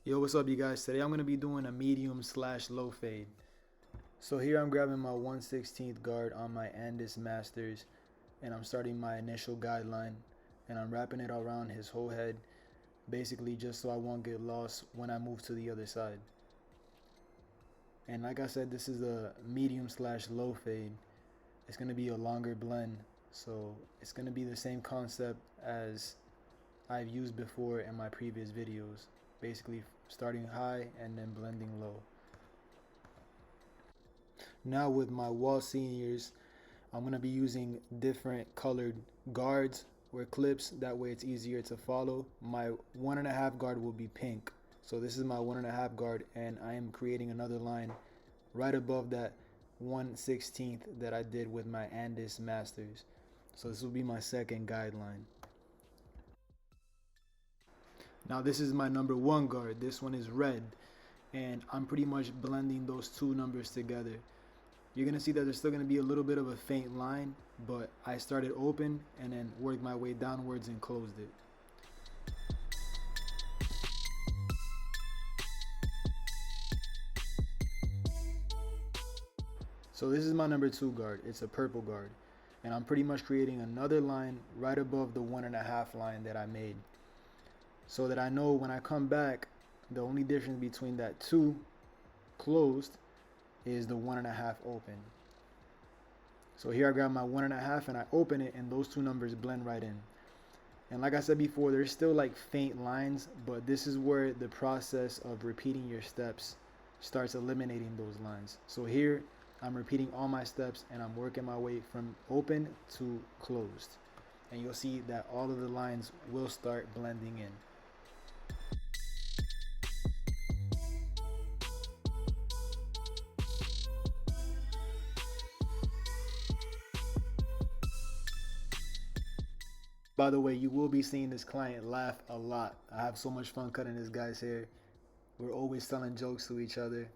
Yo, what's up, you guys? Today I'm going to be doing a medium slash low fade. So here I'm grabbing my 1/16th guard on my ANDIS Masters, and I'm starting my initial guideline, and I'm wrapping it around his whole head, basically just so I won't get lost when I move to the other side. And like I said, this is a medium slash low fade. It's going to be a longer blend, so it's going to be the same concept as I've used before in my previous videos. Basically starting high and then blending low. Now with my WAHL seniors, I'm going to be using different colored guards or clips. That way it's easier to follow. My 1.5 guard will be pink. So this is my 1.5 guard, and I am creating another line right above that 1/16th that I did with my ANDIS Masters. So this will be my second guideline. Now this is my number 1 guard. This one is red, and I'm pretty much blending those two numbers together. You're gonna see that there's still gonna be a little bit of a faint line, but I started open and then worked my way downwards and closed it. So this is my number 2 guard. It's a purple guard, and I'm pretty much creating another line right above the 1.5 line that I made, so that I know when I come back, the only difference between that 2 closed is the 1.5 open. So here I grab my 1.5 and I open it, and those two numbers blend right in. And like I said before, there's still like faint lines, but this is where the process of repeating your steps starts eliminating those lines. So here I'm repeating all my steps and I'm working my way from open to closed. And you'll see that all of the lines will start blending in. By the way, you will be seeing this client laugh a lot. I have so much fun cutting this guy's hair. We're always telling jokes to each other,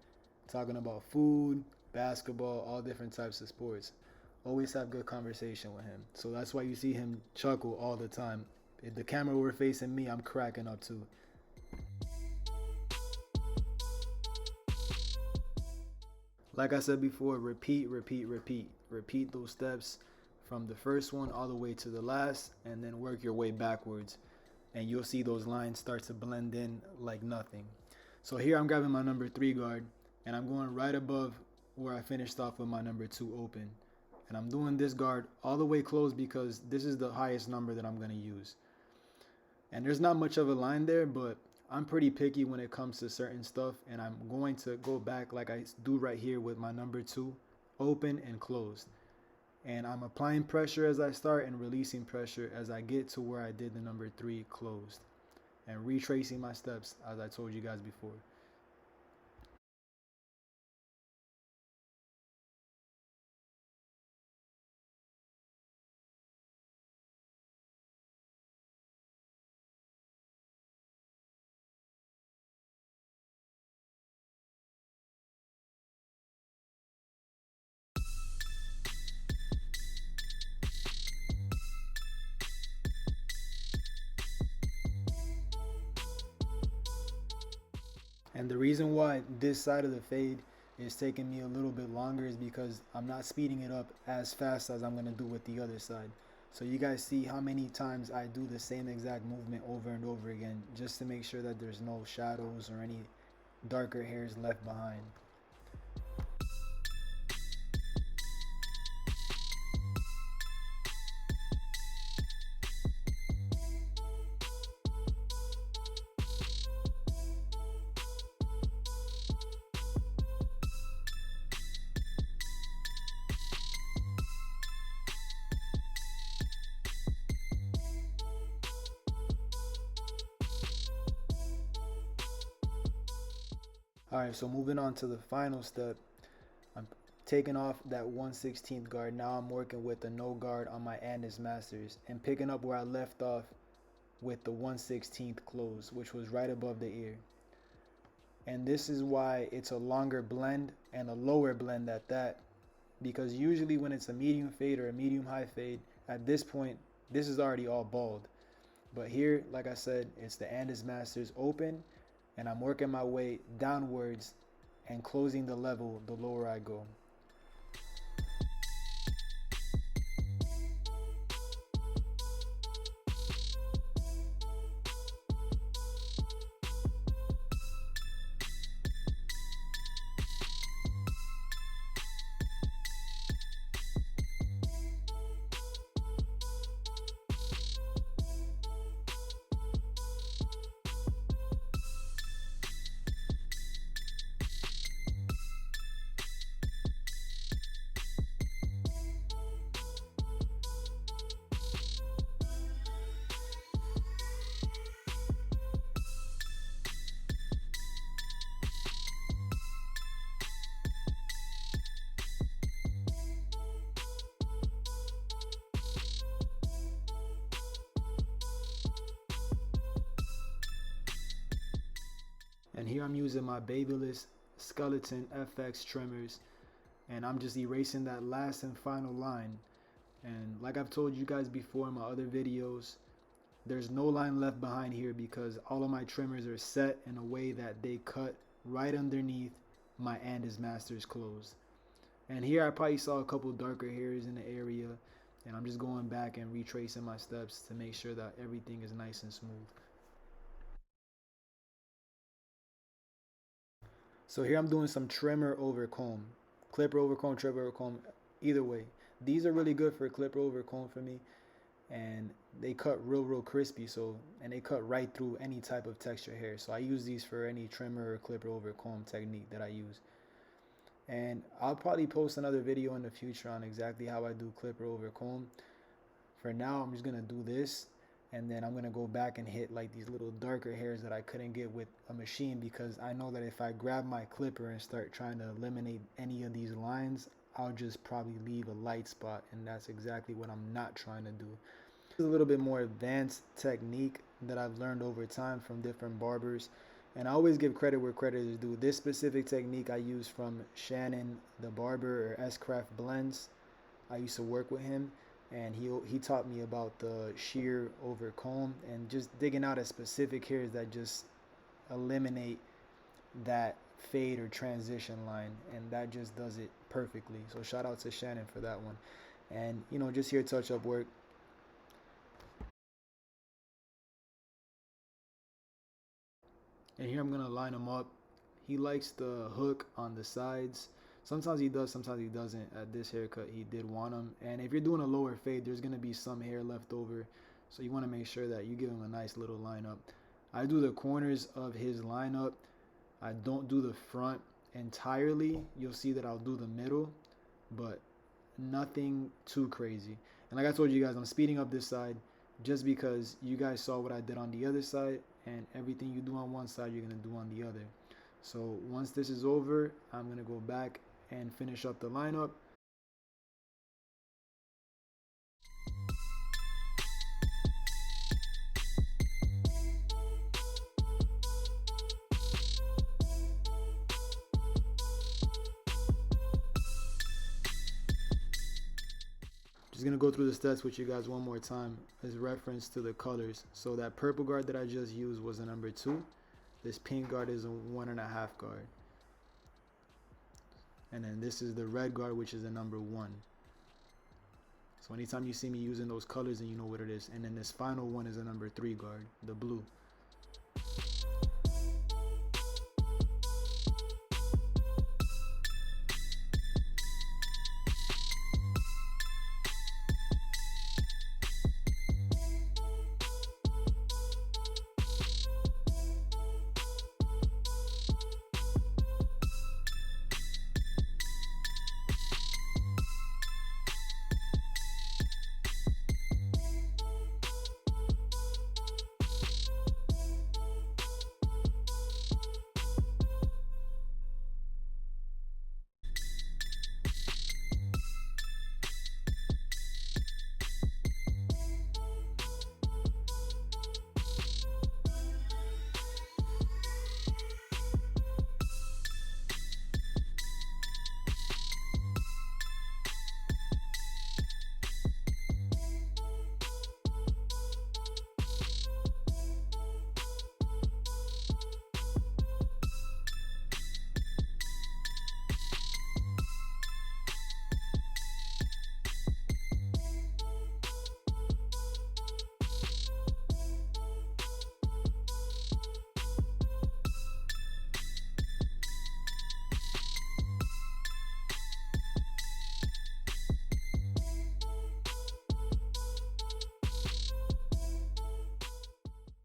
talking about food, basketball, all different types of sports. Always have good conversation with him. So that's why you see him chuckle all the time. If the camera were facing me, I'm cracking up too. Like I said before, repeat, repeat, repeat. Repeat those steps from the first one all the way to the last, and then work your way backwards, and you'll see those lines start to blend in like nothing. So here I'm grabbing my number 3 guard, and I'm going right above where I finished off with my number 2 open, and I'm doing this guard all the way closed because this is the highest number that I'm going to use. And there's not much of a line there, but I'm pretty picky when it comes to certain stuff, and I'm going to go back like I do right here with my number 2 open and closed. And I'm applying pressure as I start and releasing pressure as I get to where I did the number 3 closed, and retracing my steps as I told you guys before. And the reason why this side of the fade is taking me a little bit longer is because I'm not speeding it up as fast as I'm going to do with the other side. So you guys see how many times I do the same exact movement over and over again, just to make sure that there's no shadows or any darker hairs left behind. Alright, so moving on to the final step, I'm taking off that 1/16th guard. Now I'm working with the no guard on my ANDIS Masters and picking up where I left off with the 1/16th close, which was right above the ear. And this is why it's a longer blend and a lower blend at that, because usually when it's a medium fade or a medium high fade, at this point, this is already all bald. But here, like I said, it's the ANDIS Masters open, and I'm working my way downwards and closing the level the lower I go. And here I'm using my BABYLISS Skeleton FX trimmers, and I'm just erasing that last and final line. And like I've told you guys before in my other videos, there's no line left behind here because all of my trimmers are set in a way that they cut right underneath my ANDIS Masters clothes. And here I probably saw a couple darker hairs in the area, and I'm just going back and retracing my steps to make sure that everything is nice and smooth. So here I'm doing some trimmer over comb, clipper over comb, trimmer over comb, either way. These are really good for clipper over comb for me, and they cut real crispy, and they cut right through any type of texture hair. So I use these for any trimmer or clipper over comb technique that I use. And I'll probably post another video in the future on exactly how I do clipper over comb. For now, I'm just gonna do this, and then I'm gonna go back and hit like these little darker hairs that I couldn't get with a machine, because I know that if I grab my clipper and start trying to eliminate any of these lines, I'll just probably leave a light spot, and that's exactly what I'm not trying to do. This is a little bit more advanced technique that I've learned over time from different barbers, and I always give credit where credit is due. This specific technique I use from Shannon the barber, or S-Craft Blends. I used to work with him, and he taught me about the shear over comb and just digging out at specific hairs that just eliminate that fade or transition line, and that just does it perfectly. So shout out to Shannon for that one. And you know, just here touch up work. And here I'm gonna line him up. He likes the hook on the sides. Sometimes he does, sometimes he doesn't. At this haircut, he did want them. And if you're doing a lower fade, there's gonna be some hair left over, so you want to make sure that you give him a nice little lineup. I do the corners of his lineup. I don't do the front entirely. You'll see that I'll do the middle, but nothing too crazy. And like I told you guys, I'm speeding up this side just because you guys saw what I did on the other side, and everything you do on one side, you're gonna do on the other. So once this is over, I'm gonna go back and finish up the lineup. Just gonna go through the steps with you guys one more time as reference to the colors. So that purple guard that I just used was a number 2. This pink guard is a 1.5 guard. And then this is the red guard, which is a number 1. So anytime you see me using those colors, then you know what it is. And then this final one is a number 3 guard, the blue.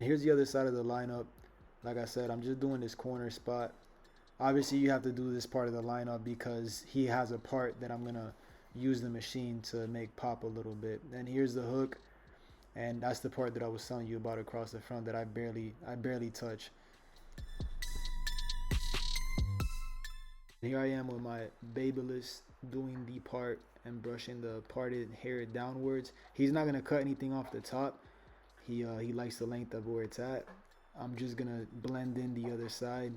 Here's the other side of the lineup. Like I said, I'm just doing this corner spot. Obviously you have to do this part of the lineup because he has a part that I'm gonna use the machine to make pop a little bit. And here's the hook, and that's the part that I was telling you about across the front that I barely touch. Here I am with my Babylist doing the part and brushing the parted hair downwards. He's not gonna cut anything off the top. He likes the length of where it's at. I'm just gonna blend in the other side,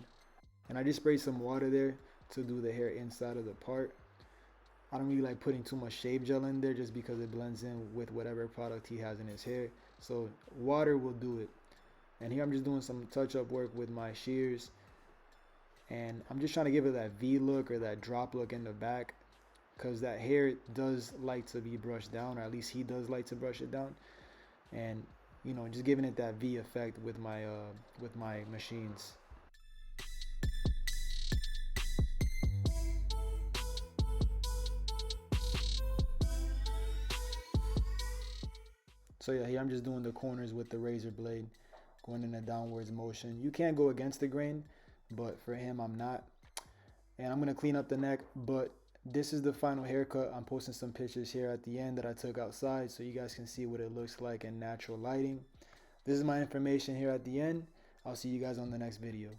and I just sprayed some water there to do the hair inside of the part. I don't really like putting too much shave gel in there just because it blends in with whatever product he has in his hair. So water will do it. And here I'm just doing some touch-up work with my shears, and I'm just trying to give it that V look or that drop look in the back, because that hair does like to be brushed down, or at least he does like to brush it down. And you know, just giving it that V effect with my machines. So yeah, here I'm just doing the corners with the razor blade, going in a downwards motion. You can't go against the grain, but for him, I'm not. And I'm gonna clean up the neck, but this is the final haircut. I'm posting some pictures here at the end that I took outside so you guys can see what it looks like in natural lighting. This is my information here at the end. I'll see you guys on the next video.